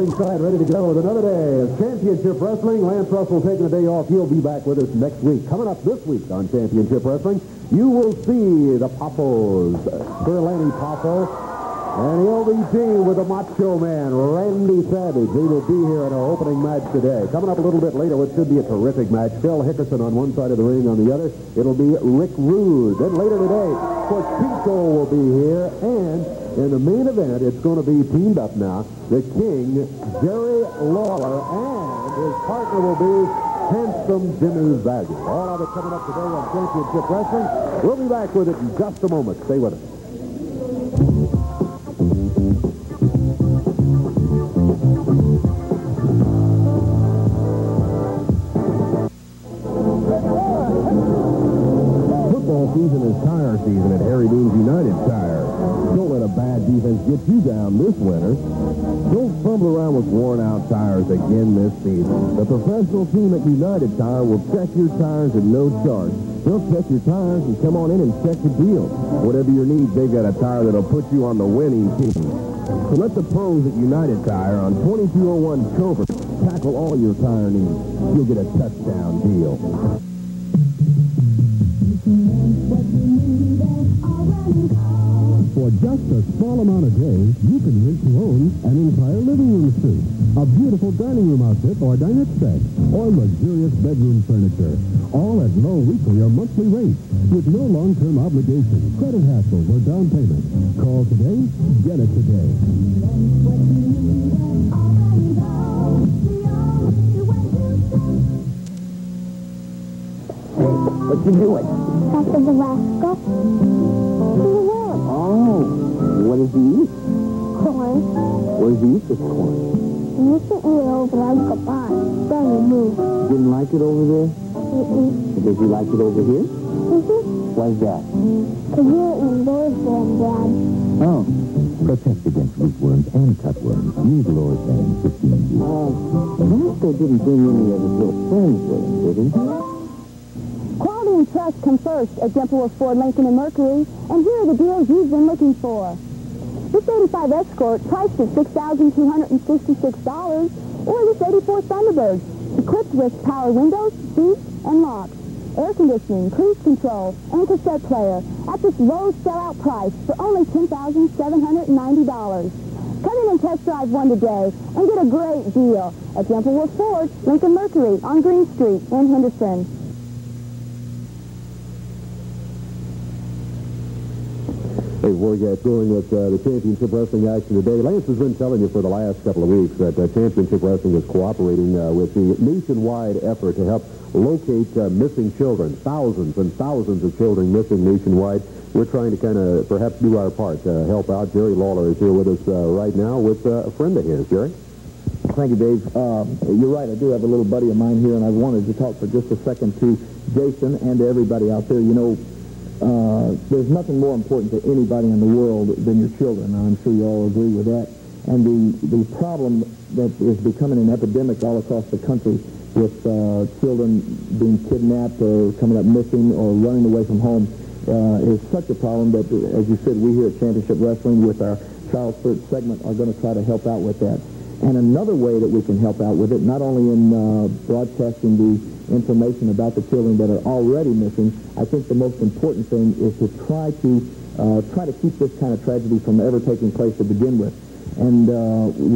ringside, ready to go with another day of Championship Wrestling. Lance Russell taking a day off. He'll be back with us next week. Coming up this week on Championship Wrestling, you will see the Poppos, Sir Lanny Poffo, and he'll be teamed with the Macho Man, Randy Savage. He will be here in our opening match today. Coming up a little bit later, what should be a terrific match. Phil Hickerson on one side of the ring, on the other, it'll be Rick Rude. Then later today, of course, Pico will be here, and in the main event, it's going to be teamed up now. The King, Jerry Lawler, and his partner will be Handsome Jimmy Valiant. All of it coming up today on Championship Wrestling. We'll be back with it in just a moment. Stay with us. Season is tire season at Harry Dean's United Tire. Don't let a bad defense get you down this winter. Don't fumble around with worn-out tires again this season. The professional team at United Tire will check your tires at no charge. They'll check your tires and come on in and check your deal. Whatever your needs, they've got a tire that'll put you on the winning team. So let the pros at United Tire on 2201 Covert tackle all your tire needs. You'll get a touchdown deal. For just a small amount a day, you can rent to own an entire living room suite, a beautiful dining room outfit or dinette set, or luxurious bedroom furniture, all at low weekly or monthly rates, with no long-term obligation, credit hassles, or down payment. Call today, get it today. What you doing? After the rascal. Oh, what does he eat? Corn. What does he eat this corn? You can eat it over like a pie. Then you move. Didn't like it over there? Does he like it over here? Why's that? Because you're indoors then, Dad. Oh. Protect against rootworms and cutworms. Use Lorasan 15 years. Rascal didn't bring any of his little friends with him, did he? Quality and trust come first at Dimpleworth Ford, Lincoln and Mercury, and here are the deals you've been looking for. This 85 Escort priced at $6,266, or this 84 Thunderbird, equipped with power windows, seats, and locks, air conditioning, cruise control, and cassette player at this low sellout price for only $10,790. Come in and test drive one today and get a great deal at Dimpleworth Ford, Lincoln Mercury on Green Street in Henderson. Hey, we'll get going with the Championship Wrestling action today. Lance has been telling you for the last couple of weeks that Championship Wrestling is cooperating with the nationwide effort to help locate missing children. Thousands and thousands of children missing nationwide. We're trying to kind of perhaps do our part to help out. Jerry Lawler is here with us right now with a friend of his. Jerry? Thank you, Dave. You're right. I do have a little buddy of mine here, and I wanted to talk for just a second to Jason and to everybody out there. You know, there's nothing more important to anybody in the world than your children. I'm sure you all agree with that. And the problem that is becoming an epidemic all across the country with children being kidnapped or coming up missing or running away from home is such a problem that, as you said, we here at Championship Wrestling with our Child Search segment are going to try to help out with that. And another way that we can help out with it, not only in broadcasting the information about the children that are already missing, I think the most important thing is to try to keep this kind of tragedy from ever taking place to begin with. And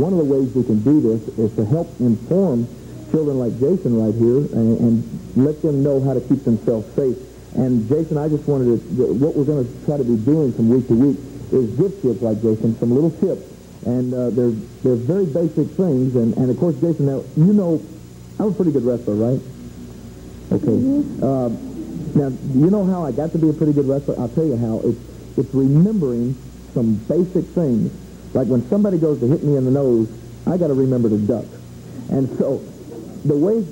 one of the ways we can do this is to help inform children like Jason right here and let them know how to keep themselves safe. And Jason, I just wanted to, what we're going to try to be doing from week to week is give kids like Jason some little tips. And they're very basic things. And of course, Jason, now, you know, I'm a pretty good wrestler, right? Okay. Now, do you know how I got to be a pretty good wrestler? I'll tell you how. It's remembering some basic things. Like when somebody goes to hit me in the nose, I got to remember to duck. And so the ways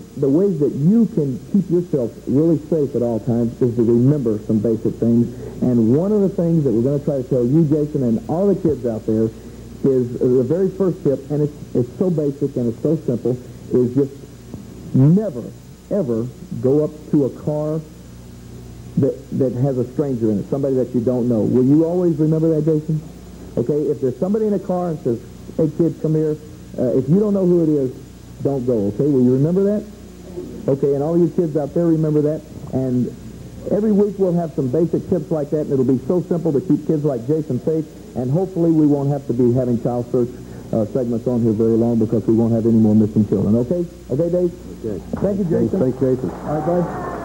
that you can keep yourself really safe at all times is to remember some basic things. And one of the things that we're going to try to tell you, Jason, and all the kids out there is the very first tip, and it's so basic and it's so simple, is just never, ever go up to a car that has a stranger in it, somebody that you don't know. Will you always remember that, Jason? Okay, if there's somebody in a car and says, hey, kids, come here, if you don't know who it is, don't go, okay? Will you remember that? Okay, and all you kids out there, remember that. And every week we'll have some basic tips like that, and it'll be so simple to keep kids like Jason safe, and hopefully we won't have to be having child search segments on here very long because we won't have any more missing children, okay? Okay, Dave? Okay. Thank you, Jason. Thanks, Jason. All right, bud.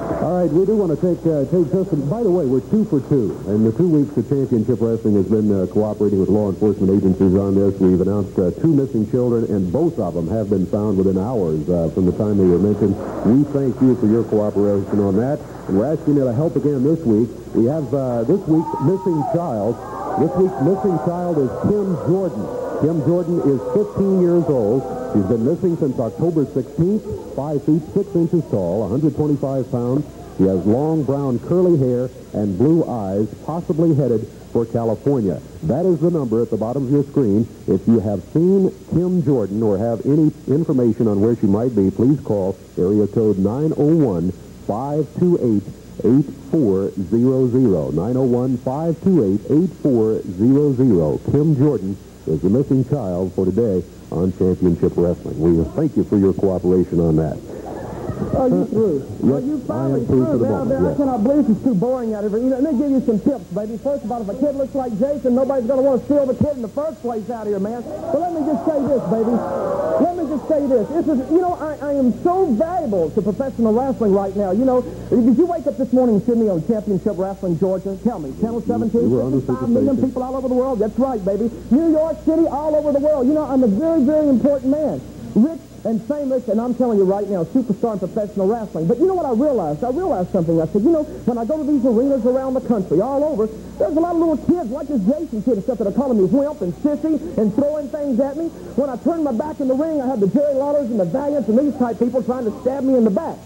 All right, we do want to take just some, by the way, we're 2 for 2. And the 2 weeks of Championship Wrestling has been cooperating with law enforcement agencies on this. We've announced 2 missing children, and both of them have been found within hours from the time they were mentioned. We thank you for your cooperation on that. And we're asking you to help again this week. We have this week's missing child. This week's missing child is Kim Jordan. Kim Jordan is 15 years old. She's been missing since October 16th, 5 feet 6 inches tall, 125 pounds. She has long brown curly hair and blue eyes, possibly headed for California. That is the number at the bottom of your screen. If you have seen Kim Jordan or have any information on where she might be, please call area code 901-528-8400. 901-528-8400. Kim Jordan is the missing child for today on Championship Wrestling. We thank you for your cooperation on that. Oh, you through? Yes, Oh, you finally I am through for the now, moment, I yes. cannot believe this is too boring out here. You know, let me give you some tips, baby. First of all, if a kid looks like Jason, nobody's going to want to steal the kid in the first place out here, man. But let me just say this, baby. Let me just say this. This is, you know, I am so valuable to professional wrestling right now. You know, did you wake up this morning and see me on Championship Wrestling, Georgia? Tell me, Channel 17, 55 million people all over the world. That's right, baby. New York City, all over the world. You know, I'm a very, very important man. Rich and famous, and I'm telling you right now, superstar in professional wrestling. But you know what I realized? I realized something. I said, you know, when I go to these arenas around the country, all over, there's a lot of little kids like this Jason kid and stuff that are calling me wimp and sissy and throwing things at me. When I turned my back in the ring, I had the Jerry Lawlers and the Valiants and these type people trying to stab me in the back.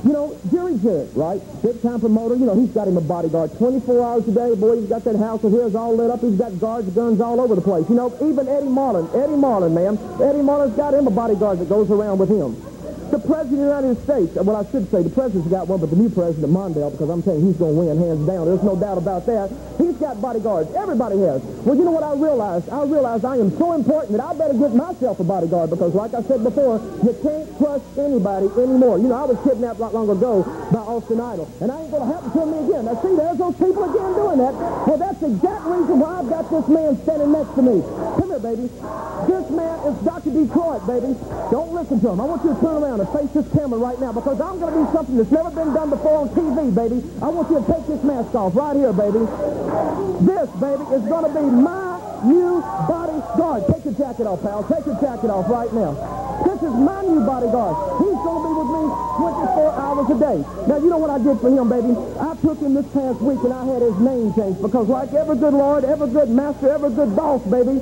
You know, Jerry Jarrett, right? Big-time promoter. You know, he's got him a bodyguard 24 hours a day. Boy, he's got that house of his all lit up. He's got guards, guns all over the place. You know, even Eddie Marlin, man. Eddie Marlin's got him a bodyguard that goes around with him. The President of the United States, well, I should say the President's got one, but the new President, Mondale, because I'm telling you, he's going to win hands down. There's no doubt about that. He's got bodyguards. Everybody has. Well, you know what I realized? I realized I am so important that I better get myself a bodyguard because, like I said before, you can't trust anybody anymore. You know, I was kidnapped not long ago by Austin Idol, and I ain't going to happen to me again. Now, see, there's those people again doing that. Well, that's the exact reason why I've got this man standing next to me. Come here, baby. This man is Dr. Detroit, baby. Don't listen to him. I want you to turn around and face this camera right now because I'm going to do something that's never been done before on TV, baby. I want you to take this mask off right here, baby. This, baby, is going to be my new bodyguard. Take your jacket off, pal. Take your jacket off right now. This is my new bodyguard. He's going to be with me 24 hours a day. Now, you know what I did for him, baby? I took him this past week and I had his name changed because like every good lord, every good master, every good boss, baby,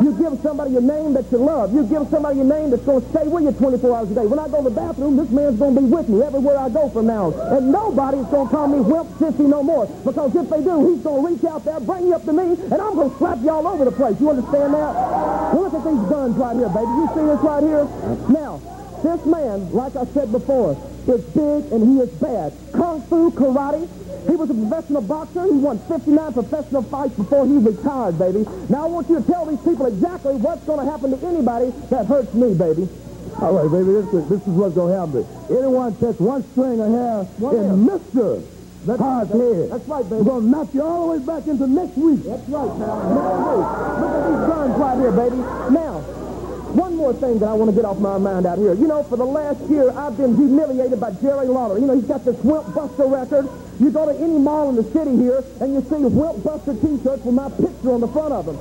you give somebody a name that you love. You give somebody a name that's going to stay with you 24 hours a day. When I go to the bathroom, this man's going to be with me everywhere I go from now on. And nobody's going to call me wimp sissy no more because if they do, he's going to reach out there, bring you up to me, and I'm going to slap you all over the place. You understand that? Well, look at these guns right here, baby. You see this right here? Now, this man, like I said before, is big and he is bad. Kung Fu, karate. He was a professional boxer. He won 59 professional fights before he retired, baby. Now, I want you to tell these people exactly what's going to happen to anybody that hurts me, baby. All right, baby, this is what's going to happen. Anyone touch one string of hair in Mr. Hard's head. That's right, baby. We're going to knock you all the way back into next week. That's right, pal. Next week. Look at these guns right here, baby. Now, one more thing that I want to get off my mind out here. You know, for the last year, I've been humiliated by Jerry Lawler. You know, he's got this Wimp Buster record. You go to any mall in the city here, and you see Wimp Buster T-shirts with my picture on the front of them.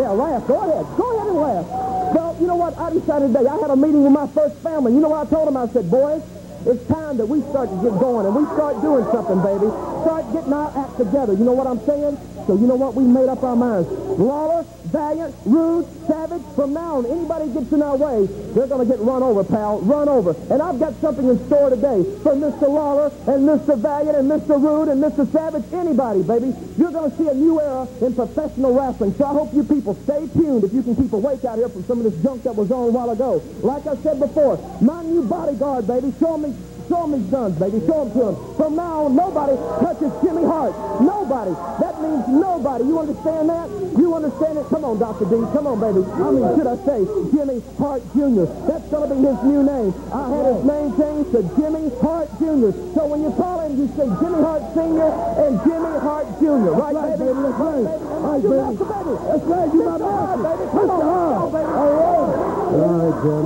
Yeah, laugh. Go ahead. Go ahead and laugh. Well, you know what? I decided today, I had a meeting with my first family. You know what I told them? I said, boys, it's time that we start to get going, and we start doing something, baby. Start getting our act together. You know what I'm saying? So you know what? We made up our minds. Lawler, Valiant, Rude, Savage, from now on, anybody gets in our way, they're going to get run over, pal. Run over. And I've got something in store today for Mr. Lawler and Mr. Valiant and Mr. Rude and Mr. Savage. Anybody, baby. You're going to see a new era in professional wrestling. So I hope you people stay tuned if you can keep awake out here from some of this junk that was on a while ago. Like I said before, my new bodyguard, baby. Show me Show him his guns, baby. Show them to him. From now on, nobody touches Jimmy Hart. Nobody. That means nobody. You understand that? You understand it? Come on, Dr. D. Come on, baby. I mean, should I say Jimmy Hart Jr.? That's going to be his new name. I had his name changed to Jimmy Hart Jr. So when you call him, you say Jimmy Hart Sr. and Jimmy Hart Jr. Right, baby? That's right. Right, baby. That's right. You got it, baby. Come on, baby. All right, Jim.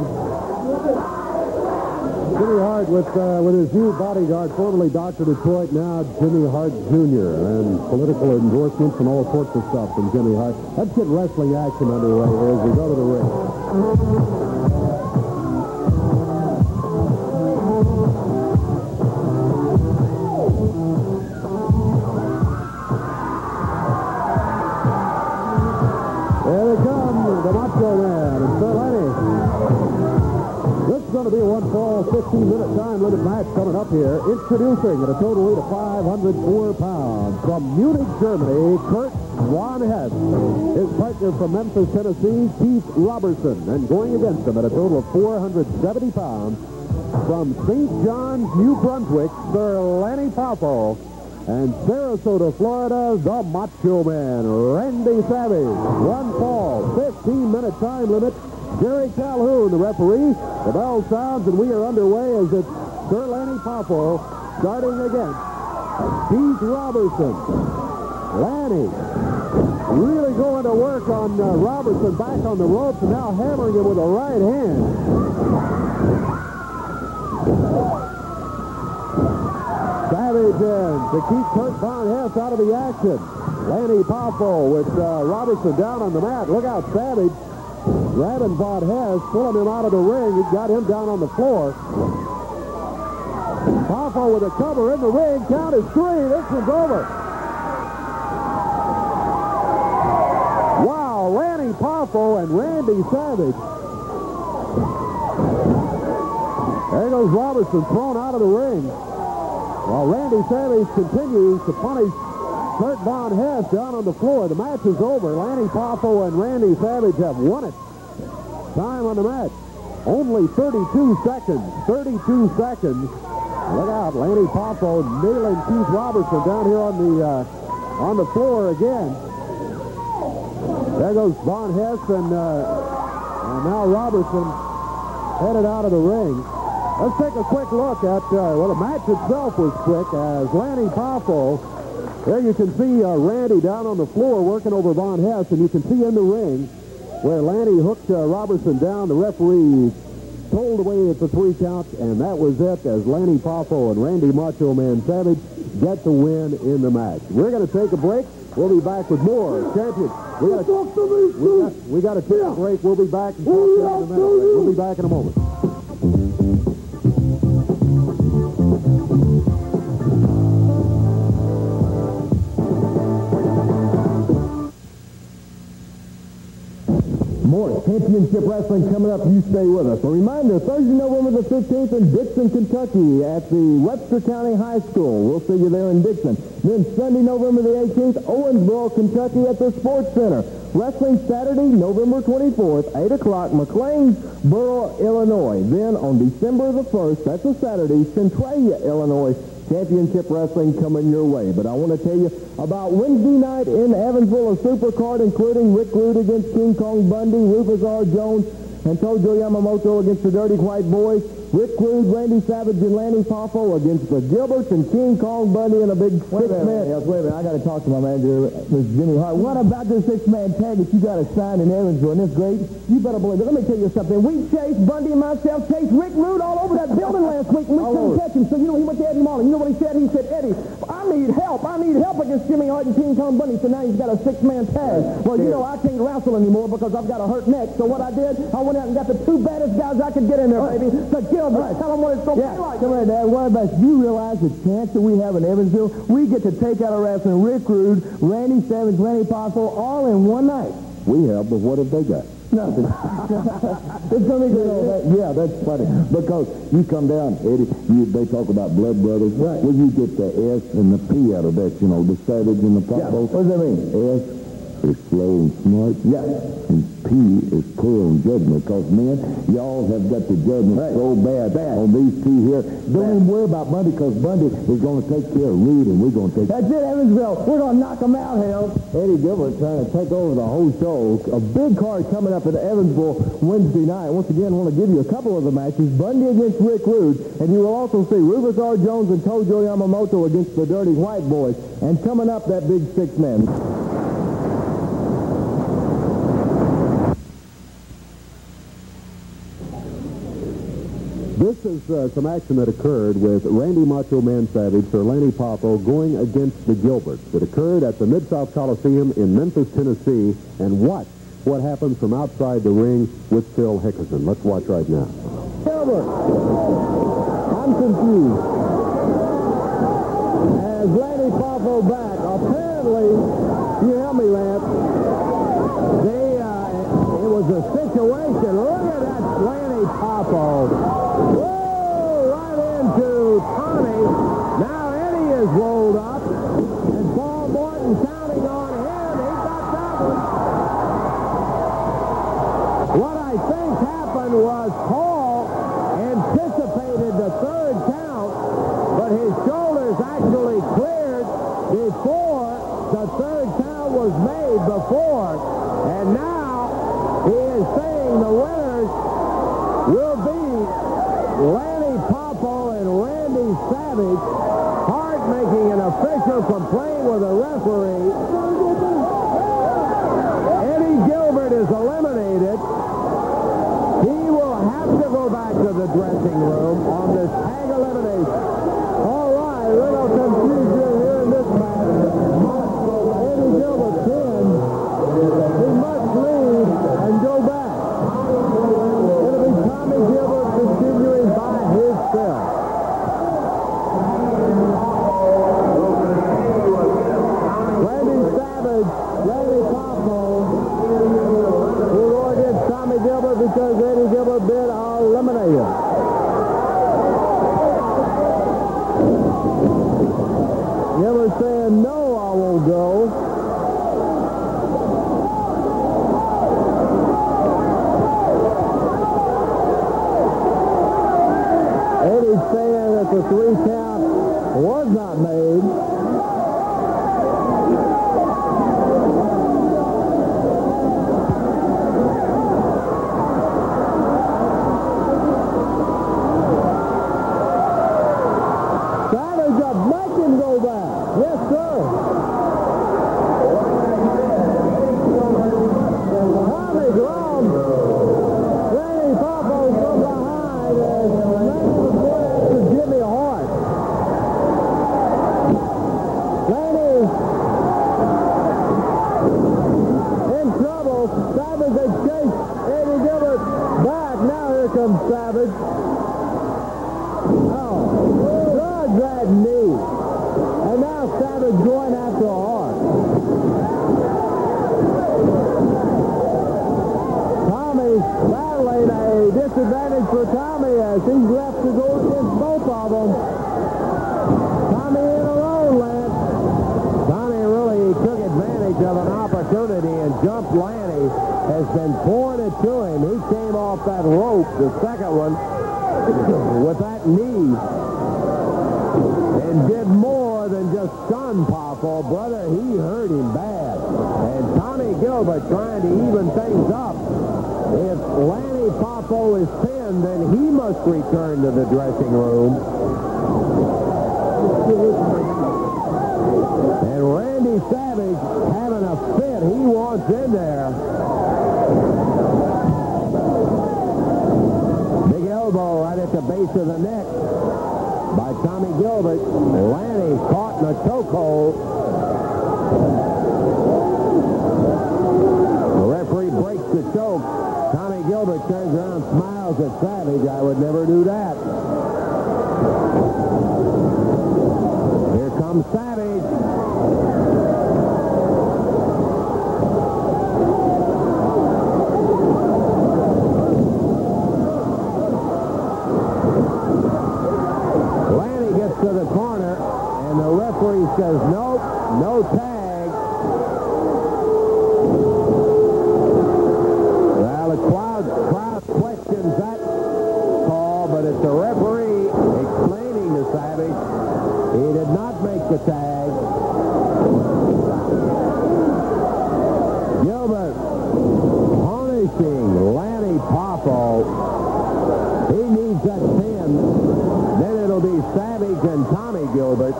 Jimmy Hart with his new bodyguard, formerly Dr. Detroit, now Jimmy Hart Jr. And political endorsements and all sorts of stuff from Jimmy Hart. Let's get wrestling action underway here as we go to the ring. There they come, the Macho Man and Sir Lenny. This is going to be a one-fall, 15-minute time limit match coming up here. Introducing at a total weight of 504 pounds from Munich, Germany, Kurt Von Hess. His partner from Memphis, Tennessee, Keith Robertson. And going against him at a total of 470 pounds from St. John's, New Brunswick, Sir Lenny Poffo. And Sarasota, Florida, the Macho Man, Randy Savage. One fall, 15-minute time limit. Jerry Calhoun, the referee. The bell sounds, and we are underway as it's Sir Lenny Poffo starting against Keith Robertson. Lanny really going to work on Robertson back on the ropes and now hammering him with a right hand. Savage in to keep Kurt Von Hess out of the action. Lanny Poffo with Robertson down on the mat. Look out, Savage grabbing Von Hess, pulling him out of the ring. He got him down on the floor. Poffo with a cover in the ring. Count is 3. This one's over. Wow, Lanny Poffo and Randy Savage. There goes Robertson thrown out of the ring. While Randy Savage continues to punish Kurt Von Hess down on the floor. The match is over. Lanny Poffo and Randy Savage have won it. Time on the match. Only 32 seconds. 32 seconds. Look out. Lanny Poffo nailing Keith Robertson down here on the floor again. There goes Von Hess and now Robertson headed out of the ring. Let's take a quick look at, well, the match itself was quick as Lanny Poffo, there you can see Randy down on the floor working over Von Hess, and you can see in the ring where Lanny hooked Robertson down. The referee told away at the 3 counts, and that was it as Lanny Poffo and Randy Macho Man Savage get the win in the match. We're going to take a break. We'll be back with more champions. We got to take a break. We'll be back and talk to you in a minute. We'll be back in a moment. More championship wrestling coming up. You stay with us. A reminder, Thursday, November the 15th in Dixon, Kentucky at the Webster County High School. We'll see you there in Dixon. Then Sunday, November the 18th, Owensboro, Kentucky at the Sports Center. Wrestling Saturday, November 24th, 8 o'clock, McLeansboro, Illinois. Then on December the 1st, that's a Saturday, Centralia, Illinois. Championship wrestling coming your way. But I want to tell you about Wednesday night in Evansville, a supercard including Rick Rude against King Kong Bundy, Rufus R. Jones, and Tojo Yamamoto against the Dirty White Boys. Rick Rude, Randy Savage, and Lanny Poffo against the Gilberts and King Kong Bundy in a big six-man. Wait a minute. I got to talk to my manager, Mr. Jimmy Hart. What about this six-man tag that you got assigned in Evansville? Isn't this great? You better believe it. Let me tell you something. We chased Bundy and myself, chased Rick Rude all over that building last week, and we couldn't catch him. So, you know, he went to Eddie Marlin. You know what he said? He said, Eddie, I need help. I need help against Jimmy Hart and King Kong Bundy. So now he's got a six-man tag. Well, you know, I can't wrestle anymore because I've got a hurt neck. So what I did, I went out and got the 2 baddest guys I could get in there, baby. So get them, tell them what it's going to be like. Come here, Dad. What about you realize the chance that we have in Evansville? We get to take out a wrestling Rick Rude, Randy Savage, Lanny Poffo, all in one night. We have, but what have they got? Nothing. It's going to be yeah, that's funny. Because you come down, Eddie, they talk about blood brothers. Right. Well, you get the S and the P out of that, you know, the Savage and the Poffo. Yeah. What does that mean? S, is slow and smart. Yes. And P is poor on judgment. Because, man, y'all have got the judgment so bad on these two here. Don't even worry about Bundy, because Bundy is going to take care of Reed, and we're going to take... That's it, Evansville. We're going to knock them out, hell. Eddie Gilbert trying to take over the whole show. A big card coming up at Evansville Wednesday night. Once again, I want to give you a couple of the matches. Bundy against Rick Rude, and you will also see Rufus R. Jones and Tojo Yamamoto against the Dirty White Boys. And coming up, that big six-man. This is some action that occurred with Randy Macho Man Savage, Sir Lanny Poffo, going against the Gilberts. It occurred at the Mid-South Coliseum in Memphis, Tennessee. And watch what happens from outside the ring with Phil Hickerson. Let's watch right now. Gilbert, I'm confused. As Lanny Poffo back, apparently, you help me, Lance, it was a situation. Look at that Lanny Poffo. Whoa, right into Tommy. Now Eddie is rolled up, and Paul Morton counting on him. He got that one. What I think happened was Paul anticipated the third count, but his shoulders actually cleared before the third count was made before. And now he is saying the winners will be Lanny Poffo and Randy Savage. Hart making an official complaint with a referee. Eddie Gilbert is eliminated. He will have to go back to the dressing room on this tag elimination. All right, little confusion here in this match. Eddie Gilbert pins. He must leave and go back. It'll be Tommy Gilbert continuing by himself. Randy Savage, Lanny Poffo will go against Tommy Gilbert because Eddie Gilbert bid are eliminated. Gilbert saying, no, I won't go. Eddie's saying that the 3 count was not made. Savage up, make him go back. Yes, sir. Tommy Grom. Lanny Poffo from behind as Lanny was going after Jimmy Hart. Lanny in trouble. Savage had chased Eddie Gilbert back. Now here comes Savage. Oh, dodge that knee. And now Savage going after Hart. Tommy's battling a disadvantage for Tommy as he's left to go against both of them. Tommy in alone, Lance. Tommy really took advantage of an opportunity and jumped Lanny. Has been pointed to him. He came off that rope, the second one, with that knee. And did more than just stun Poffo. Brother, he hurt him bad. And Tommy Gilbert trying to even things up. If Lanny Poffo is pinned, then he must return to the dressing room. And Randy Savage having a fit. He wants in there. Big elbow right at the base of the neck by Tommy Gilbert. Lanny caught in a chokehold. The referee breaks the choke. Tommy Gilbert turns around, smiles at Savage. I would never do that. Here comes Savage. Lanny gets to the corner, and the referee says, nope, no tag. Savage. He did not make the tag. Gilbert punishing Lanny Poffo. He needs that pin. Then it'll be Savage and Tommy Gilbert.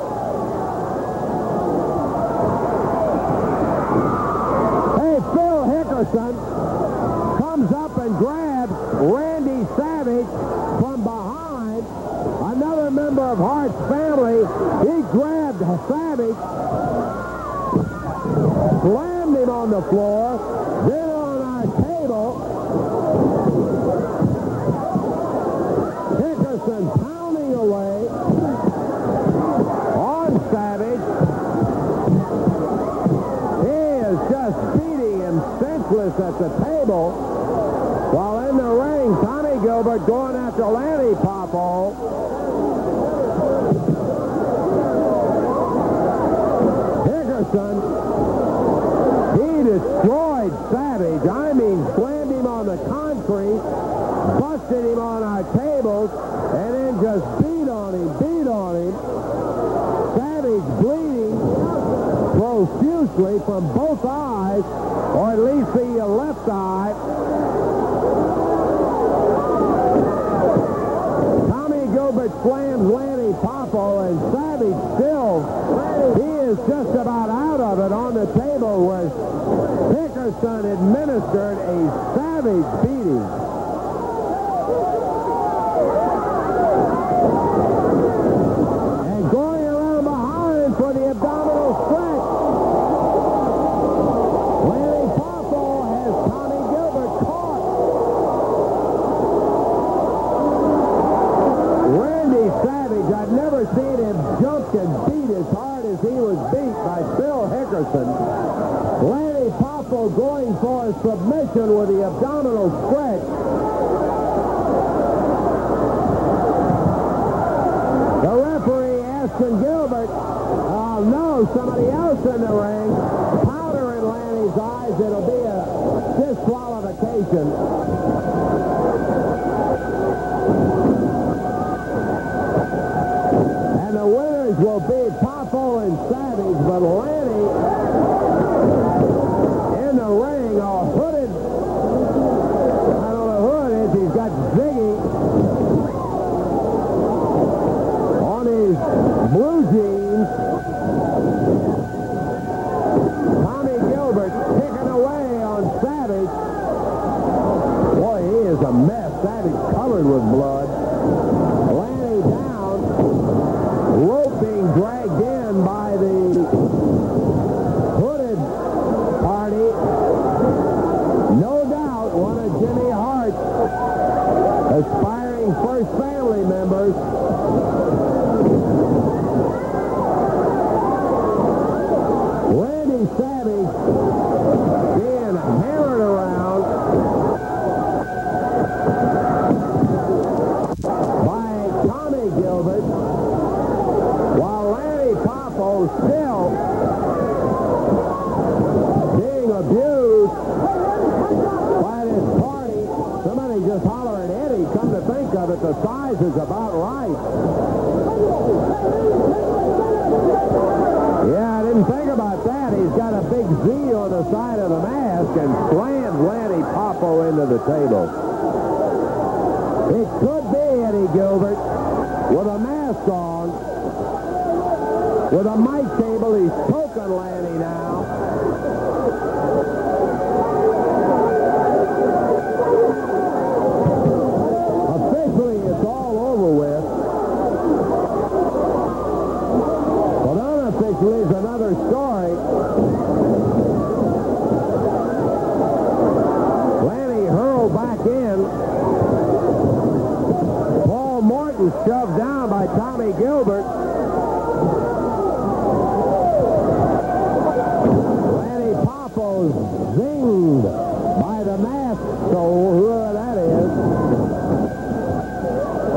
Hey, Phil Hickerson comes up and grabs Randy Savage from behind. Another member of Hart's family. He grabbed Savage, slammed him on the floor, then on our table. Hickerson pounding away on Savage. He is just beating him senseless at the table. While in the ring, Tommy Gilbert going after Lanny Poffo. Hickerson, he destroyed Savage. I mean, slammed him on the concrete, busted him on our tables, and then just beat on him. Savage bleeding profusely from both eyes, or at least the left eye. Tommy Gilbert slams Lanny Poffo, and Savage still, he is just about out of it on the table where Hickerson administered a savage beating. And going around behind for the abdominal stretch. Lanny Poffo has Tommy Gilbert caught. Randy Savage, I've never seen him jump and beat as hard as he was beat by Phil Hickerson. Lanny Poffo going for a submission with the abdominal stretch. The referee asking Gilbert, oh no, somebody else in the ring. Powder in Lanny's eyes, it'll be a disqualification. And the winners will be Poffo and Savage, but Lanny in the ring, all hooded. I don't know who it is. He's got Ziggy on his blue jeans. Tommy Gilbert kicking away on Savage. Boy, he is a mess. Savage covered with blood. Lanny down. Rope being dragged in by the hooded party. No doubt one of Jimmy Hart's aspiring first family members. Randy Savage being hammered around by Tommy Gilbert, while Lanny Poffo still being abused by this party. Somebody just hollering Eddie. Come to think of it, the size is about right. Yeah, I didn't think about that. He's got a big Z on the side of the mask and slams Lanny Poffo into the table. It could be Eddie Gilbert with a mask on. With a mic table, he's poking Lanny now. Officially, it's all over with. But unofficially is another story. Lanny hurled back in. Paul Morton shoved down by Tommy Gilbert. Lanny Poffo zinged by the mask, so whoever that is.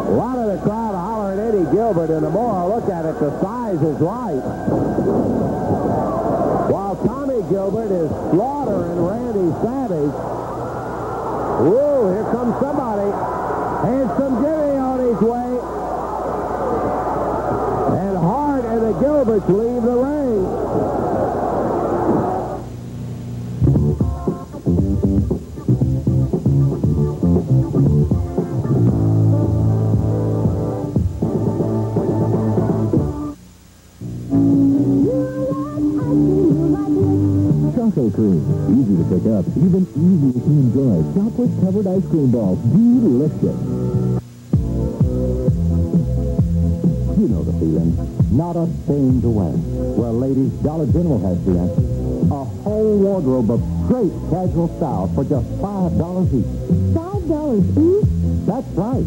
A lot of the crowd hollering Eddie Gilbert, and the more I look at it, the size is right. While Tommy Gilbert is slaughtering Randy Savage. Whoa, here comes somebody. Handsome Jimmy on his way. Gilberts leave the ring. Choco Cream. Easy to pick up, even easier to enjoy. Chocolate-covered ice cream balls. Delicious. You know the feeling. Not a thing to wear. Well, ladies, Dollar General has the answer. A whole wardrobe of great casual styles for just $5 each. $5 each? That's right.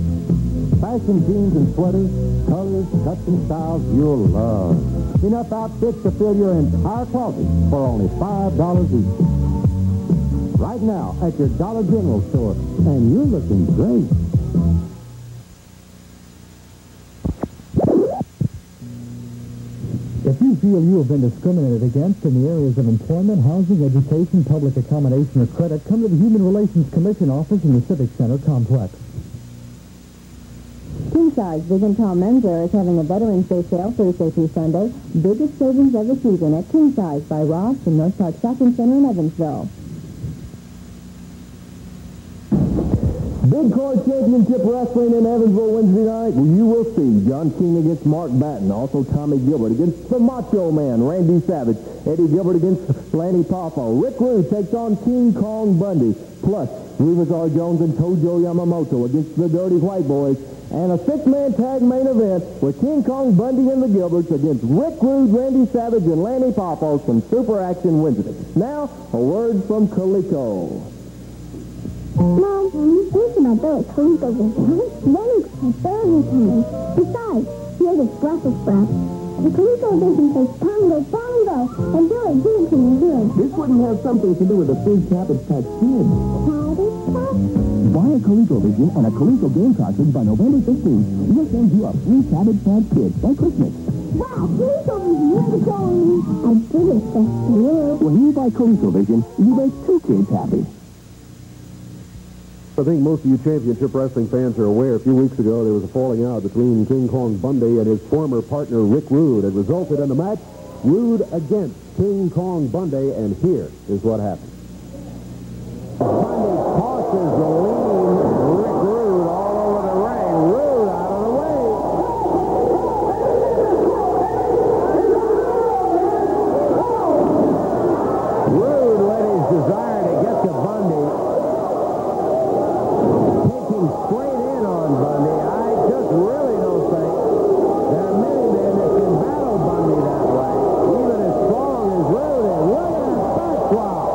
Fashion jeans and sweaters, colors, cuts, and styles you'll love. Enough outfits to fill your entire closet for only $5 each. Right now at your Dollar General store, and you're looking great. If you feel you have been discriminated against in the areas of employment, housing, education, public accommodation, or credit, come to the Human Relations Commission office in the Civic Center complex. King-size Big and Tall menswear is having a Veterans Day sale Thursday through Sunday. Biggest savings of the season at King-size by Ross in North Park Shopping Center in Evansville. Big Card Championship Wrestling in Evansville Wednesday night. Well, you will see John King against Mark Batten. Also Tommy Gilbert against the Macho Man, Randy Savage. Eddie Gilbert against Lanny Poffo. Rick Rude takes on King Kong Bundy. Plus, Rivazar Jones and Tojo Yamamoto against the Dirty White Boys. And a six-man tag main event with King Kong Bundy and the Gilberts against Rick Rude, Randy Savage, and Lanny Poffo. Some super action Wednesday. Now, a word from Coleco. Mom, here's my dog, Coleco vision. Lenny's very tiny. Besides, he has a Brussels sprout. The Coleco vision says Pongo, Pongo, and do it good to me good. This wouldn't have something to do with the free Cabbage Patch Kid. Cabbage Patch? Buy a ColecoVision and a Coleco game cartridge by November 15th. We'll send you a free Cabbage Patch Kid by Christmas. Wow, Coleco vision really showing me. I did it, that's you. When you buy ColecoVision, you make two kids happy. I think most of you championship wrestling fans are aware a few weeks ago there was a falling out between King Kong Bundy and his former partner Rick Rude. It resulted in a match, Rude against King Kong Bundy, and here is what happened. Bundy tosses the lean Rick Rude all over the ring. Rude out of the way. Rude let his desire to get to Bundy. Straight in on Bundy. I just really don't think there are many men that can battle Bundy that way, even as strong as Rude is. Look at that back drop.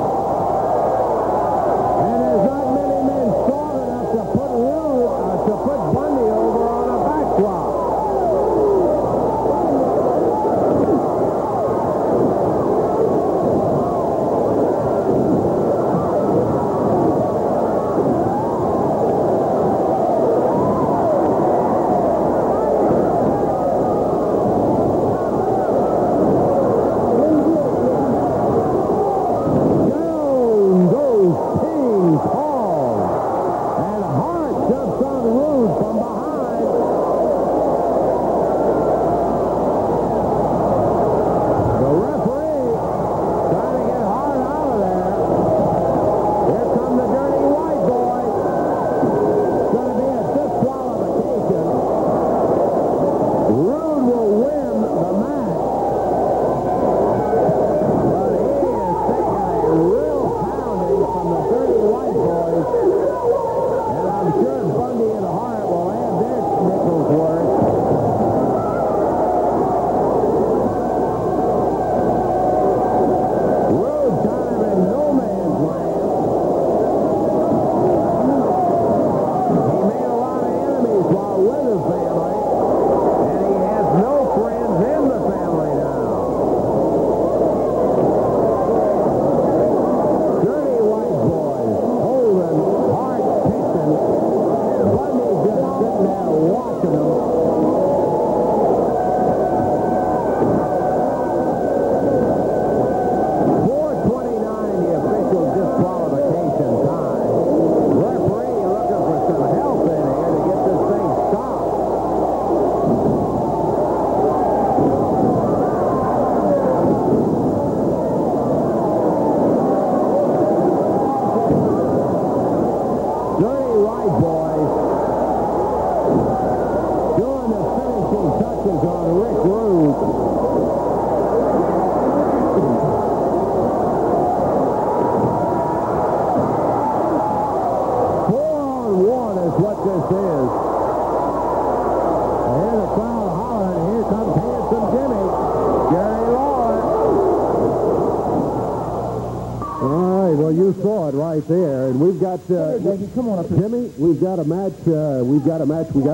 right there, and we've got come on up here. Jimmy. We've got a match. We got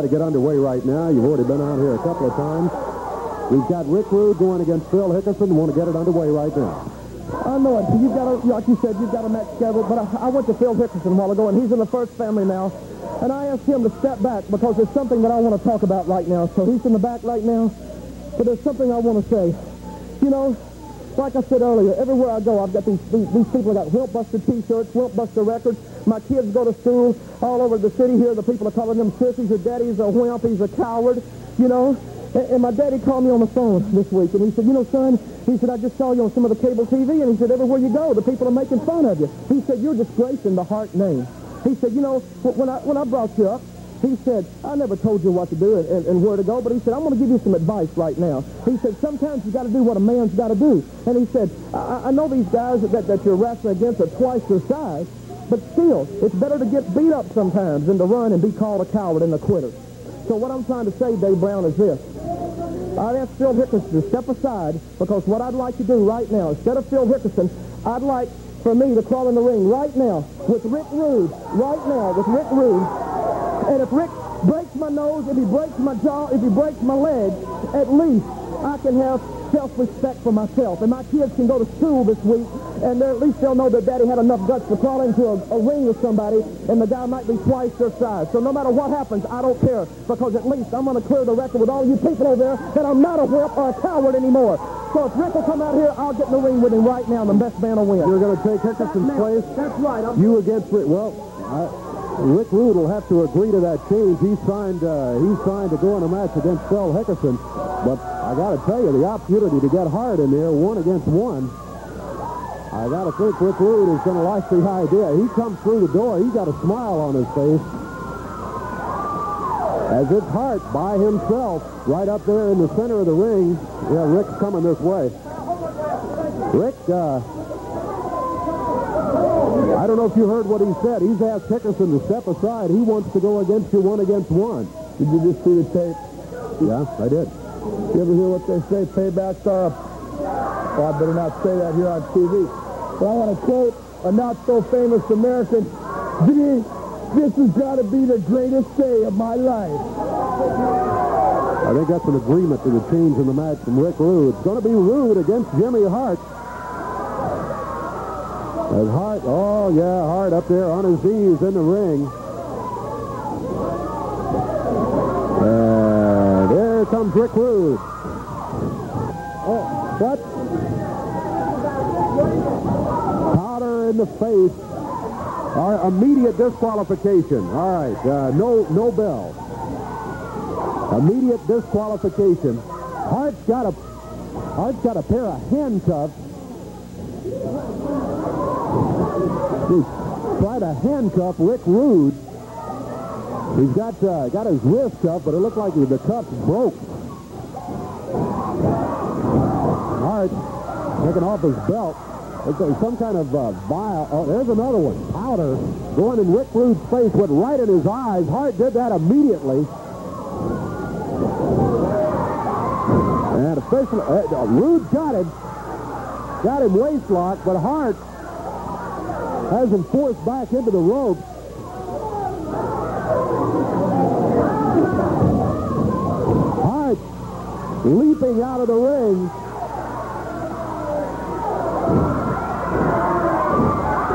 to get underway right now. You've already been out here a couple of times. We've got Rick Rude going against Phil Hickerson. We want to get it underway right now. I know it. You've got like you said, you've got a match scheduled. But I went to Phil Hickerson a while ago, and he's in the first family now. And I asked him to step back because there's something that I want to talk about right now. So he's in the back right now. But there's something I want to say. You know, like I said earlier, everywhere I go, I've got these people that got Whelpbuster T-shirts, Whelpbuster records. My kids go to school all over the city here. The people are calling them sissies or daddy's a wimp, he's a coward, you know. And my daddy called me on the phone this week, and he said, you know, son, he said, I just saw you on some of the cable TV, and he said, everywhere you go, the people are making fun of you. He said, you're disgracing the Hart name. He said, you know, when I brought you up, he said, I never told you what to do and where to go, but he said, I'm going to give you some advice right now. He said, sometimes you got to do what a man's got to do. And he said, I know these guys that you're wrestling against are twice your size, but still, it's better to get beat up sometimes than to run and be called a coward and a quitter. So what I'm trying to say, Dave Brown, is this. I'd ask Phil Hickerson to step aside, because what I'd like to do right now, instead of Phil Hickerson, I'd like for me to crawl in the ring right now with Rick Rude, and if Rick breaks my nose, if he breaks my jaw, if he breaks my leg, at least I can have self-respect for myself. And my kids can go to school this week, and at least they'll know that Daddy had enough guts to crawl into a ring with somebody, and the guy might be twice their size. So no matter what happens, I don't care, because at least I'm going to clear the record with all you people over there that I'm not a wimp or a coward anymore. So if Rick will come out here, I'll get in the ring with him right now, and the best man will win. You're going to take Hickerson's place? That's right. You against Rick. Well, Rick Rude will have to agree to that change. He's signed to go in a match against Phil Hickerson. But I got to tell you, the opportunity to get Hart in there, 1 against 1, I got to think Rick Rude is going to like the idea. He comes through the door. He's got a smile on his face. As it's Hart by himself right up there in the center of the ring. Yeah, Rick's coming this way. Rick, I don't know if you heard what he said. He's asked Hickerson to step aside. He wants to go against you 1 against 1. Did you just see the tape? Yeah, I did. You ever hear what they say? Paybacks are up. Well, I better not say that here on TV. But I want to quote a not-so-famous American. Gee, this has got to be the greatest day of my life. I think that's an agreement to the change in the match from Rick Rude. It's going to be Rude against Jimmy Hart. As Hart, Hart up there on his knees in the ring. There comes Rick Rude. Oh, what? Powder in the face. Our immediate disqualification. All right, no bell. Immediate disqualification. Hart's got a pair of handcuffs. He's tried to handcuff Rick Rude. He's got his wrist cuffed, but it looked like the cuffs broke. Hart taking off his belt. Looks like some kind of vial. Oh, there's another one. Powder going in Rick Rude's face, went right in his eyes. Hart did that immediately. And officially, Rude got him waist locked, but Hart has him forced back into the ropes. Hart leaping out of the ring.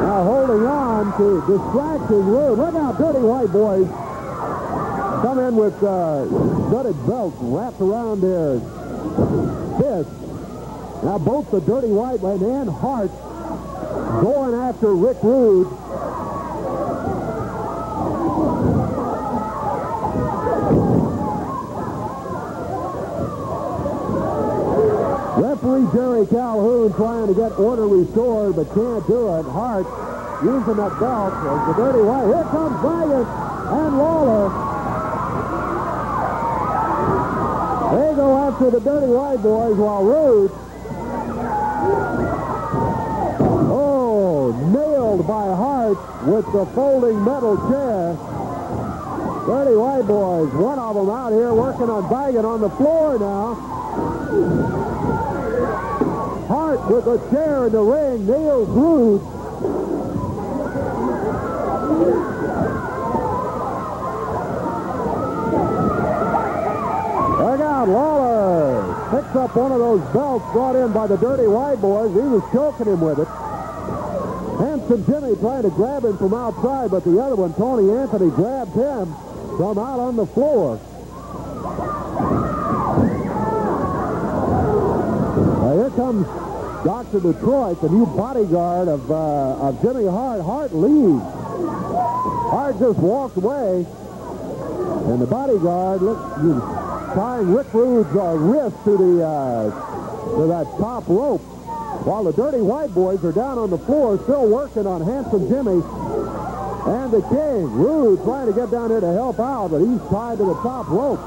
Now holding on to distracting Rude. Look how Dirty White Boys come in with studded belts wrapped around their fists. Now both the Dirty White Man and Hart going after Rick Rude. Referee Jerry Calhoun trying to get order restored, but can't do it. Hart using that belt as the Dirty White. Here comes Valiant and Lawler. They go after the Dirty White Boys while Rude, nailed by Hart with the folding metal chair. Dirty White Boys, one of them out here working on Baggett on the floor now. Hart with the chair in the ring nails Rude. Look out, Lawler picks up one of those belts brought in by the Dirty White Boys. He was choking him with it. Handsome Jimmy trying to grab him from outside, but the other one, Tony Anthony, grabbed him from out on the floor. Now here comes Dr. Detroit, the new bodyguard of Jimmy Hart. Hart leaves. Hart just walked away, and the bodyguard tying Rick Rude's wrist to that top rope, while the Dirty White Boys are down on the floor, still working on Handsome Jimmy and the King. Rude trying to get down here to help out, but he's tied to the top rope.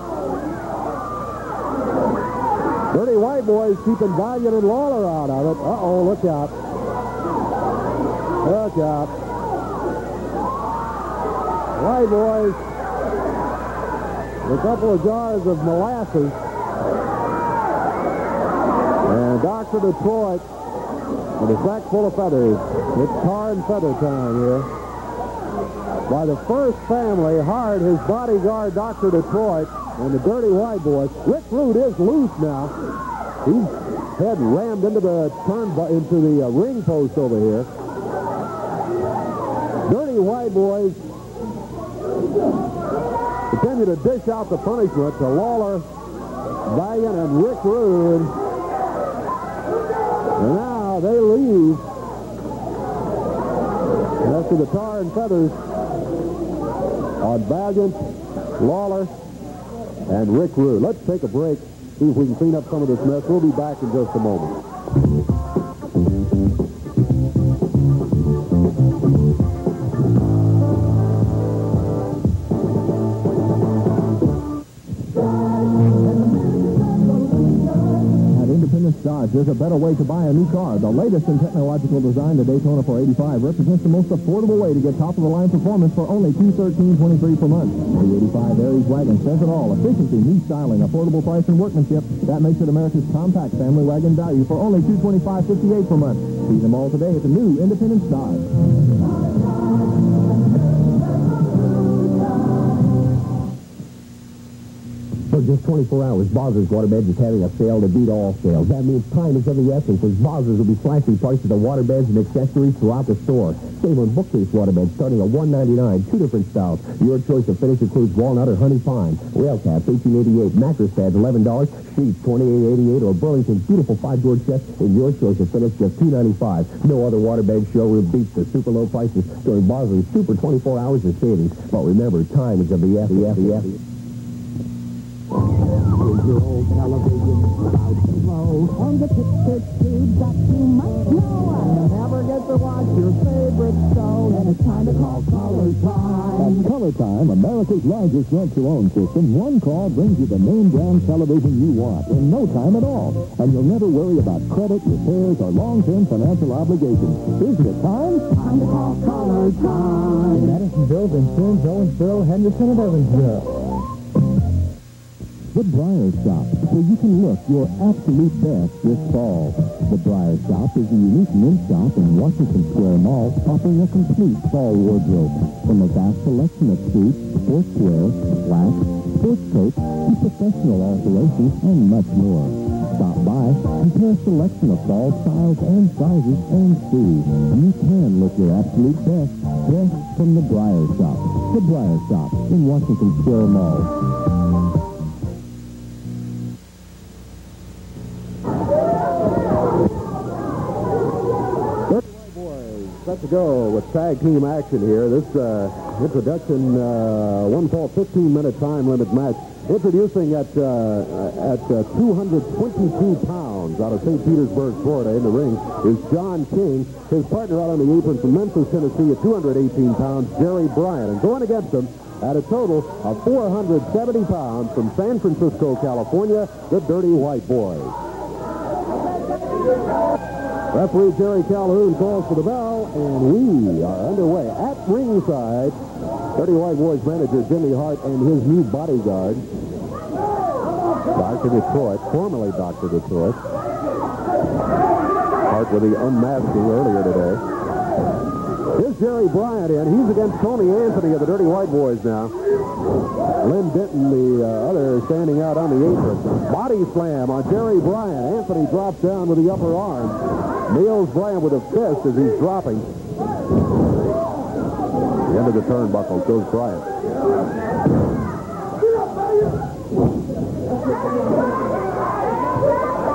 Dirty White Boys keeping Valiant and Lawler out of it. Uh-oh, look out. Look out. White Boys, a couple of jars of molasses. And Dr. Detroit with a sack full of feathers. It's tar and feather time here. By the first family, Hart, his bodyguard, Dr. Detroit, and the Dirty White Boys. Rick Rude is loose now. He's head rammed into the ring post over here. Dirty White Boys continue to dish out the punishment to Lawler, Valiant, and Rick Rude. And now they leave. And after the tar and feathers on Valiant, Lawler, and Rick Rude. Let's take a break, see if we can clean up some of this mess. We'll be back in just a moment. There's a better way to buy a new car. The latest in technological design, the Daytona 485, represents the most affordable way to get top-of-the-line performance for only $213.23 per month. The 85 Aries wagon says it all. Efficiency, new styling, affordable price, and workmanship. That makes it America's compact family wagon value for only $225.58 per month. See them all today at the new Independence Dodge. For just 24 hours, Bozer's Waterbeds is having a sale to beat all sales. That means time is of the essence, as Bozer's will be slashing prices of waterbeds and accessories throughout the store. Save on bookcase waterbeds starting at $199, 2 different styles. Your choice of finish includes walnut or honey pine. Rail caps, $18.88. Mattress pads, $11. Sheets, $28.88. Or Burlington's beautiful 5-door chest in your choice of finish, just $2.95. No other waterbed showroom beats the super low prices during Bozer's super 24 hours of savings. But remember, time is of the essence. Your old television about to blow on the picture tube that you must know. And never get to watch your favorite show. And it's time to call Color Time. At Color Time, America's largest rent-to-own system, one call brings you the name brand television you want in no time at all. And you'll never worry about credit, repairs, or long-term financial obligations. Isn't it time? Time to call Color Time. Madisonville, Vincennes, Owensboro, Henderson, and Evansville. The Briar Shop, where you can look your absolute best this fall. The Briar Shop is a unique men's shop in Washington Square Mall, offering a complete fall wardrobe. From a vast selection of suits, sportswear, slacks, sports coats, to professional alterations, and much more. Stop by, compare a selection of fall styles and sizes, and see. You can look your absolute best dressed from the Briar Shop. The Briar Shop in Washington Square Mall. Set to go with tag team action here. This introduction, one fall 15-minute time limit match. Introducing at 222 pounds out of St. Petersburg, Florida, in the ring is John King. His partner out on the apron from Memphis, Tennessee at 218 pounds, Jerry Bryant. And going against him at a total of 470 pounds from San Francisco, California, the Dirty White Boys. Referee Jerry Calhoun calls for the bell, and we are underway at ringside. Dirty White Boys manager Jimmy Hart and his new bodyguard, Dr. Detroit, formerly Dr. Detroit. Hart with the unmasking earlier today. Here's Jerry Bryant in. He's against Tony Anthony of the Dirty White Boys now. Lynn Denton, the other, standing out on the apron. Body slam on Jerry Bryant. Anthony drops down with the upper arm. Nails Bryant with a fist as he's dropping. The end of the turnbuckle goes Bryant.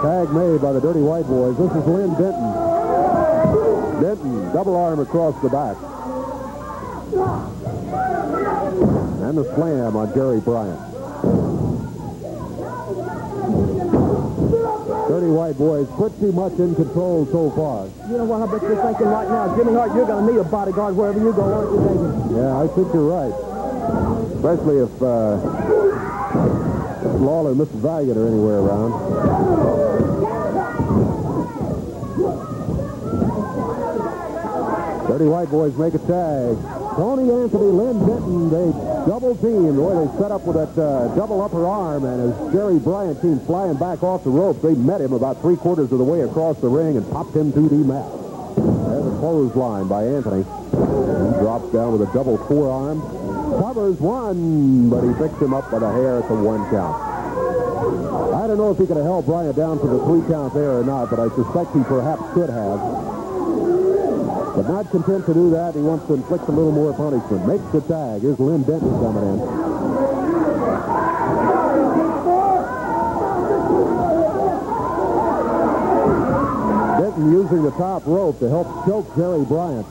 Tag made by the Dirty White Boys. This is Lynn Denton. Denton, double arm across the back. And the slam on Jerry Bryant. Dirty White Boys pretty much in control so far. You know what, I bet you're thinking right now, Jimmy Hart, you're going to need a bodyguard wherever you go, aren't you, David? Yeah, I think you're right. Especially if Lawler and Mrs. Valiant are anywhere around. Dirty White Boys make a tag. Tony Anthony, Lynn Denton, they double team. The way they set up with that double upper arm, and as Jerry Bryant came flying back off the rope, they met him about 3/4 of the way across the ring and popped him to the mat. There's a clothesline by Anthony. He drops down with a double forearm. Covers one, but he picks him up by the hair at the 1 count. I don't know if he could have held Bryant down for the 3 count there or not, but I suspect he perhaps could have. But not content to do that, he wants to inflict a little more punishment. Makes the tag. Here's Lynn Denton coming in. Denton using the top rope to help choke Jerry Bryant.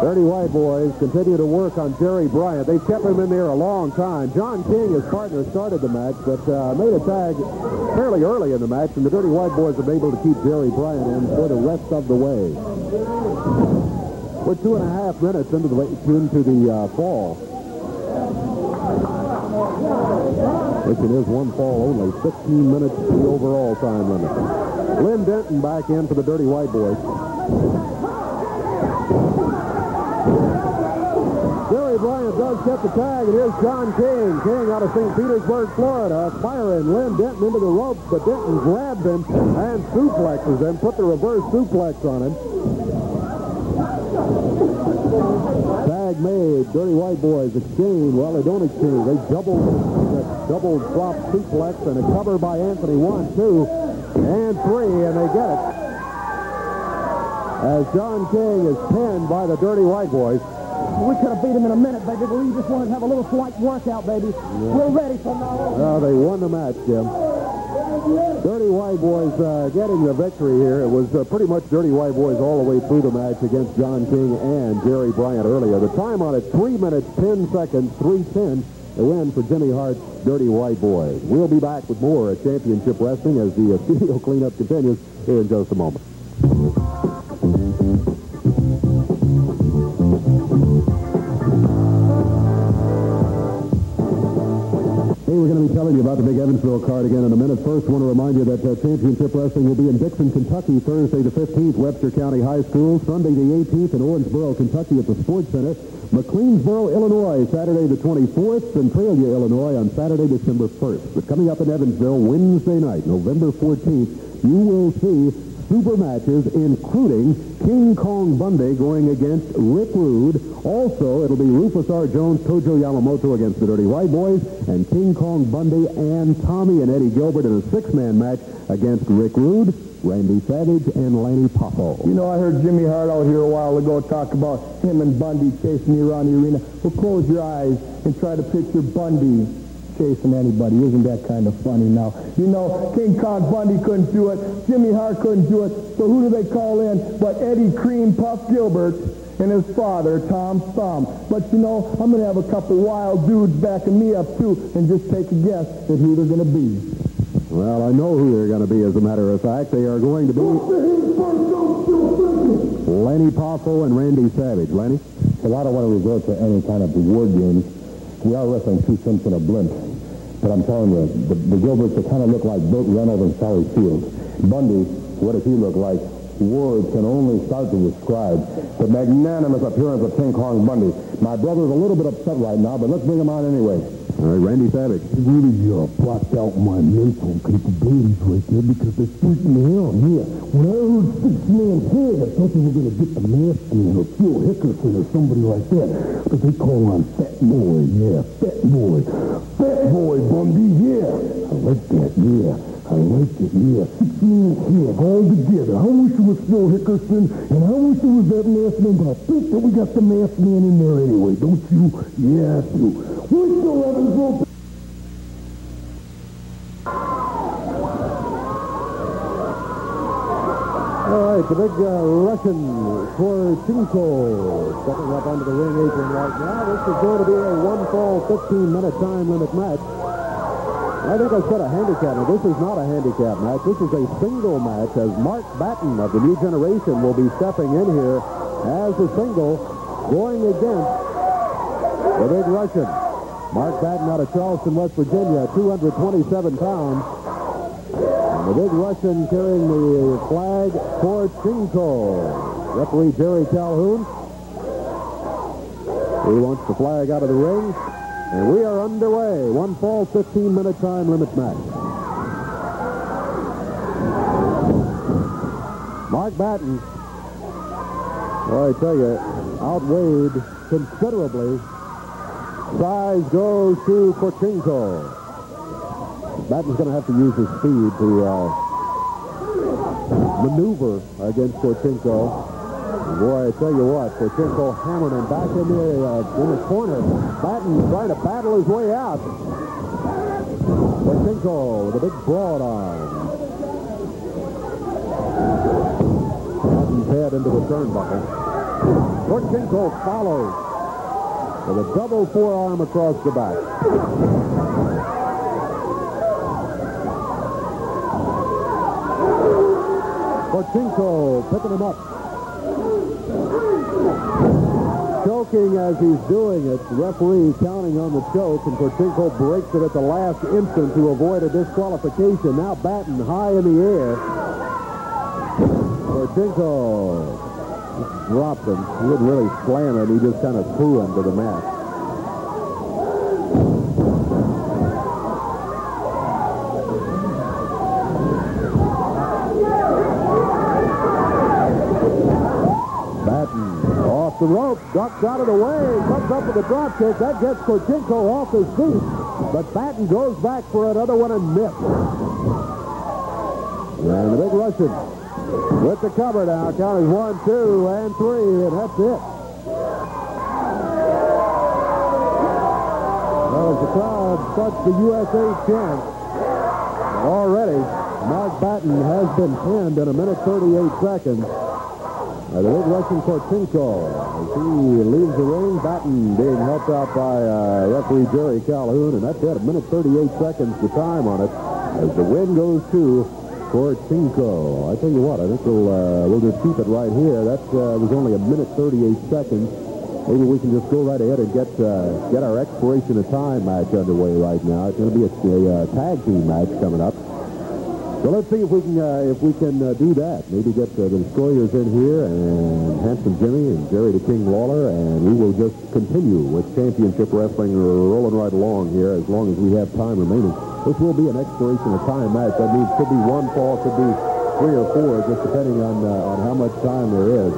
30 White Boys continue to work on Jerry Bryant. They've kept him in there a long time. John King, his partner, started the match, but made a tag fairly early in the match, and the Dirty White Boys have been able to keep Jerry Bryant in for the rest of the way. We're 2.5 minutes into the fall. Which it is one fall only. 15 minutes to the overall time limit. Lynn Denton back in for the Dirty White Boys. Jerry Bryant does set the tag, and here's John King. King out of St. Petersburg, Florida, firing Lynn Denton into the ropes, but Denton grabbed him and suplexes him, put the reverse suplex on him. Tag made. Dirty White Boys exchange. Well, they don't exchange. They double drop suplex and a cover by Anthony. 1, 2, and 3, and they get it. As John King is pinned by the Dirty White Boys. We could have beat him in a minute, baby, but we just wanted to have a little slight workout, baby. Yeah. We're ready from now on. Well, they won the match, Jim. Dirty White Boys getting the victory here. It was pretty much Dirty White Boys all the way through the match against John King and Jerry Bryant earlier. The time on it, 3 minutes, 10 seconds, 3:10. The win for Jimmy Hart's Dirty White Boys. We'll be back with more at Championship Wrestling as the studio cleanup continues here in just a moment. Hey, we're going to be telling you about the big Evansville card again in a minute. First, I want to remind you that Championship Wrestling will be in Dixon, Kentucky, Thursday the 15th, Webster County High School, Sunday the 18th in Owensboro, Kentucky at the Sports Center, McLeansboro, Illinois, Saturday the 24th, Centralia, Illinois on Saturday, December 1st. But coming up in Evansville, Wednesday night, November 14th, you will see super matches, including King Kong Bundy going against Rick Rude. Also, it'll be Rufus R. Jones, Tojo Yamamoto against the Dirty White Boys, and King Kong Bundy and Tommy and Eddie Gilbert in a 6-man match against Rick Rude, Randy Savage, and Lanny Poffo. You know, I heard Jimmy Hart out here a while ago talk about him and Bundy chasing me around the arena. Well, close your eyes and try to picture Bundy chasing anybody. Isn't that kind of funny now? You know, King Kong Bundy couldn't do it. Jimmy Hart couldn't do it. So who do they call in but Eddie Cream Puff Gilbert and his father, Tom Thumb. But, you know, I'm going to have a couple wild dudes backing me up, too, and just take a guess at who they're going to be. Well, I know who they're going to be, as a matter of fact. They are going to be Lanny Poffo and Randy Savage. Lanny? Well, I don't want to resort to any kind of word games. We are wrestling two Simpson of blimps. But I'm telling you, the Gilberts, they kind of look like Burt Reynolds and Sally Field. Bundy, what does he look like? Words can only start to describe the magnanimous appearance of King Kong Bundy. My brother's a little bit upset right now, but let's bring him on anyway. All right, Randy Savage. It really blocked out my mental capabilities right there because they're freaking me out. Yeah, when I heard 6 man's head, I thought they were going to get the mask man or Phil Hickerson or somebody like that. But they call on Fat Boy, yeah, Fat Boy. Fat Boy Bundy, yeah. I like that, yeah. I like it, yeah. 6 man's head all together. I wish it was Phil Hickerson, and I wish it was that masked man, but I think that we got the masked man in there anyway, don't you? Yeah, I do. We still haven't broken. All right, the big Russian Korchenko stepping up onto the ring apron right now. This is going to be a 1-fall, 15-minute time limit match. I think I said a handicap. Now, this is not a handicap match. This is a single match as Mark Batten of the new generation will be stepping in here as a single going against the big Russian. Mark Batten out of Charleston, West Virginia, 227 pounds. And the big Russian carrying the flag, Korchenko. Referee Jerry Calhoun. He wants the flag out of the ring. And we are underway. 1-fall, 15-minute time limit match. Mark Batten, well, I tell you, outweighed considerably. Size goes to Korchenko. Batten's going to have to use his speed to maneuver against Korchenko. Boy, I tell you what, Korchenko hammered him back in the corner. Batten trying to battle his way out. Korchenko with a big broad arm. Batten's head into the turnbuckle. Korchenko follows with a double forearm across the back. Korchenko picking him up. Choking as he's doing it. The referee counting on the choke, and Korchenko breaks it at the last instant to avoid a disqualification. Now Batten high in the air. Korchenko dropped him. He didn't really slam him. He just kind of threw him to the mat. The rope, ducks out of the way, comes up with a drop kick. That gets Korchenko off his feet. But Batten goes back for another one and missed. And the big Russian with the cover now. Count is 1, 2, and 3, and that's it. Well, as the crowd starts the USA chant, already Mark Batten has been pinned in 1:38 seconds. The big Russian Korchenko, as he leaves the ring, Batten being helped out by referee Jerry Calhoun, and that's it, 1:38 seconds the time on it, as the win goes to Korchenko. I tell you what, I think we'll just keep it right here. That was only 1:38 seconds. Maybe we can just go right ahead and get our expiration of time match underway right now. It's going to be a tag team match coming up. So let's see if we can do that. Maybe get the Destroyers in here and Handsome Jimmy and Jerry the King Lawler, and we will just continue with championship wrestling rolling right along here as long as we have time remaining. This will be an expiration of time match. That means could be 1 fall, could be 3 or 4, just depending on how much time there is.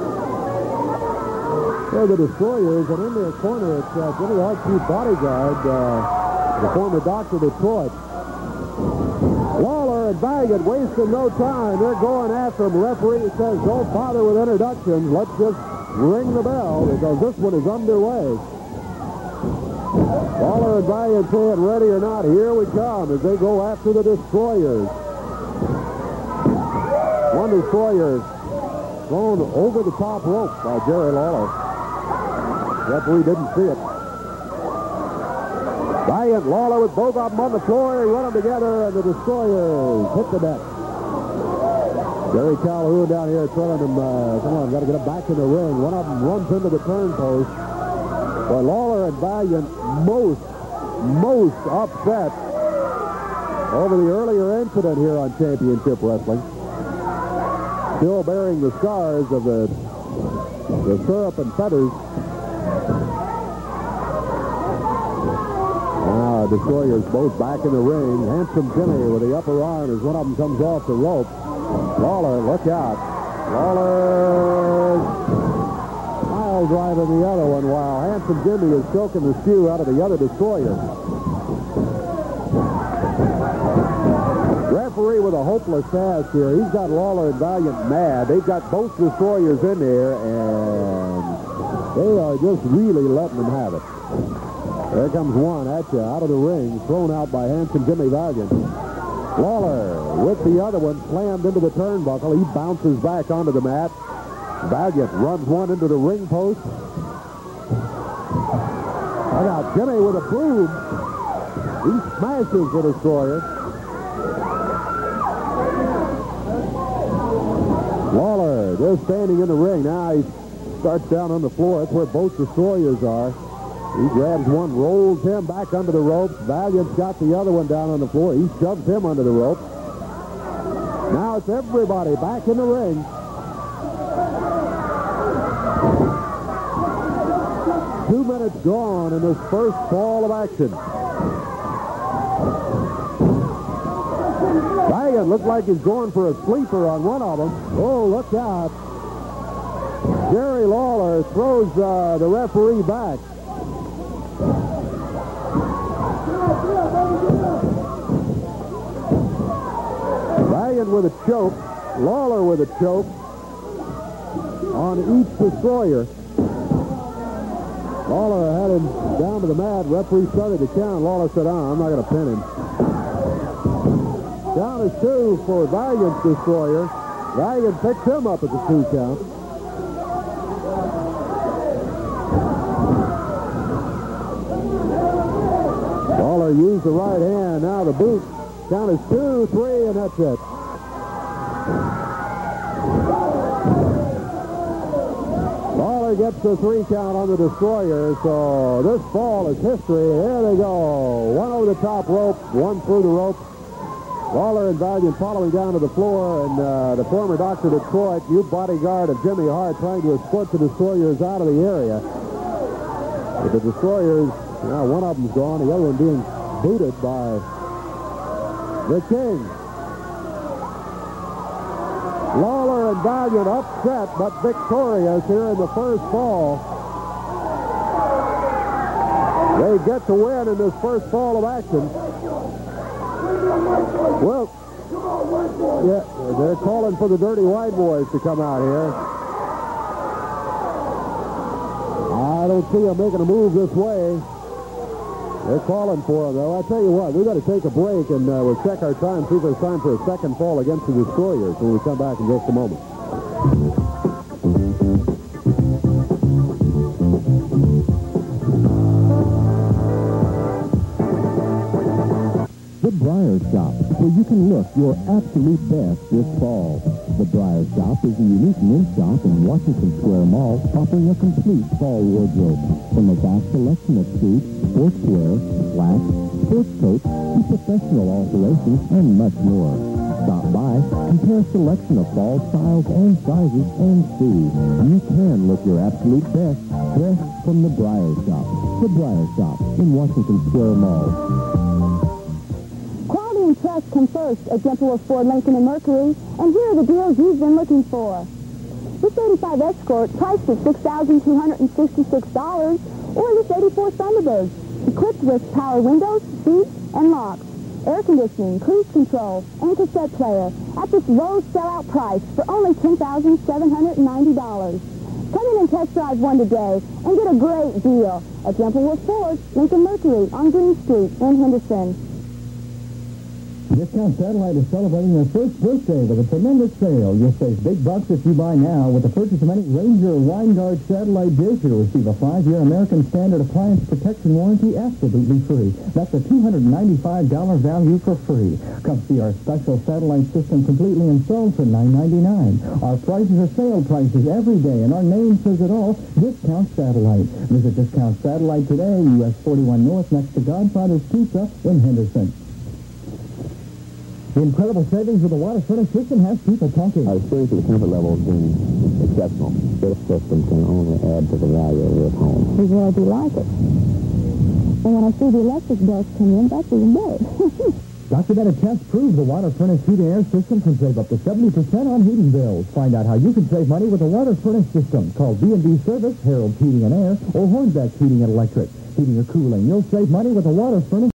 There are the Destroyers, and in their corner it's Jimmy Hart's bodyguard, the former Dr. Detroit. Lawler and Valiant wasting no time. They're going after him. The referee says, don't bother with introductions. Let's just ring the bell because this one is underway. Lawler and Valiant saying, ready or not, here we come as they go after the Destroyers. One Destroyer thrown over the top rope by Jerry Lawler. The referee didn't see it. Valiant, Lawler with both of them on the floor. They run them together, and the Destroyers hit the deck. Jerry Calhoun down here telling them, come on, got to get them back in the ring. One of them runs into the turn post. But Lawler and Valiant most upset over the earlier incident here on Championship Wrestling. Still bearing the scars of the syrup and feathers. Now, Destroyers both back in the ring. Handsome Jimmy with the upper arm as one of them comes off the rope. Lawler, look out. Lawler pile driving the other one while Handsome Jimmy is choking the stew out of the other Destroyer. Referee with a hopeless task here. He's got Lawler and Valiant mad. They've got both Destroyers in there, and they are just really letting them have it. There comes one at you, out of the ring, thrown out by Handsome Jimmy Valiant. Lawler with the other one slammed into the turnbuckle. He bounces back onto the mat. Valiant runs one into the ring post. Look out, Jimmy with a broom. He smashes the Destroyer. Lawler just standing in the ring. Now he starts down on the floor. That's where both Destroyers are. He grabs one, rolls him back under the ropes. Valiant's got the other one down on the floor. He shoves him under the ropes. Now it's everybody back in the ring. Two minutes gone in this first fall of action. Valiant looked like he's going for a sleeper on one of them. Oh, look out. Jerry Lawler throws the referee back. Valiant with a choke. Lawler with a choke on each Destroyer. Lawler had him down to the mat. Referee started to count. Lawler said, I'm not going to pin him. Down is 2 for Valiant's Destroyer. Valiant picks him up at the 2 count. Lawler used the right hand. Now the boot. Count is 2, 3, and that's it. Lawler gets the 3 count on the Destroyer, so this fall is history. Here they go. One over the top rope, one through the rope. Lawler and Valiant following down to the floor, and the former Dr. Detroit, new bodyguard of Jimmy Hart, trying to escort the Destroyers out of the area. But the Destroyers, now one of them's gone, the other one being booted by the King. Lawler and Valiant upset, but victorious here in the first fall. They get to win in this first fall of action. Well, yeah, they're calling for the Dirty White Boys to come out here. I don't see them making a move this way. They're calling for them, though. I tell you what, we've got to take a break, and we'll check our time, see if there's time for a second fall against the Destroyers when we come back in just a moment. The Briar Shop, where you can look your absolute best this fall. The Briar Shop is a unique men's shop in Washington Square Mall, offering a complete fall wardrobe. From a vast selection of suits, sportswear, slacks, sports coats, to professional alterations, and much more. Stop by, compare a selection of fall styles and sizes, and see. You can look your absolute best dressed from the Briar Shop. The Briar Shop in Washington Square Mall. Quality and trust come first at Gentleworth Ford, Lincoln, and Mercury, and here are the deals you've been looking for. This 85 Escort priced at $6,266, or this 84 Thunderbird, equipped with power windows, seats, and locks, air conditioning, cruise control, and cassette player at this low sellout price for only $10,790. Come in and test drive one today and get a great deal at Gentleworth Ford, Lincoln Mercury on Green Street in Henderson. Discount Satellite is celebrating their first birthday with a tremendous sale. You'll save big bucks if you buy now. With the purchase of any Ranger or Winegard satellite dish, you'll receive a 5-year American Standard Appliance Protection Warranty absolutely free. That's a $295 value for free. Come see our special satellite system completely installed for $9.99. Our prices are sale prices every day, and our name says it all, Discount Satellite. Visit Discount Satellite today, US 41 North, next to Godfather's Pizza in Henderson. The incredible savings of the water furnace system has people talking. Our experience with the comfort level has been exceptional. This system can only add to the value of your home. We really do like it. And when I see the electric bills come in, that's even better. Dr. Bennett tests prove the water furnace heat and air system can save up to 70% on heating bills. Find out how you can save money with a water furnace system. Call B&B Service, Harold's Heating and Air, or Hornbeck Heating and Electric. Heating or cooling, you'll save money with a water furnace.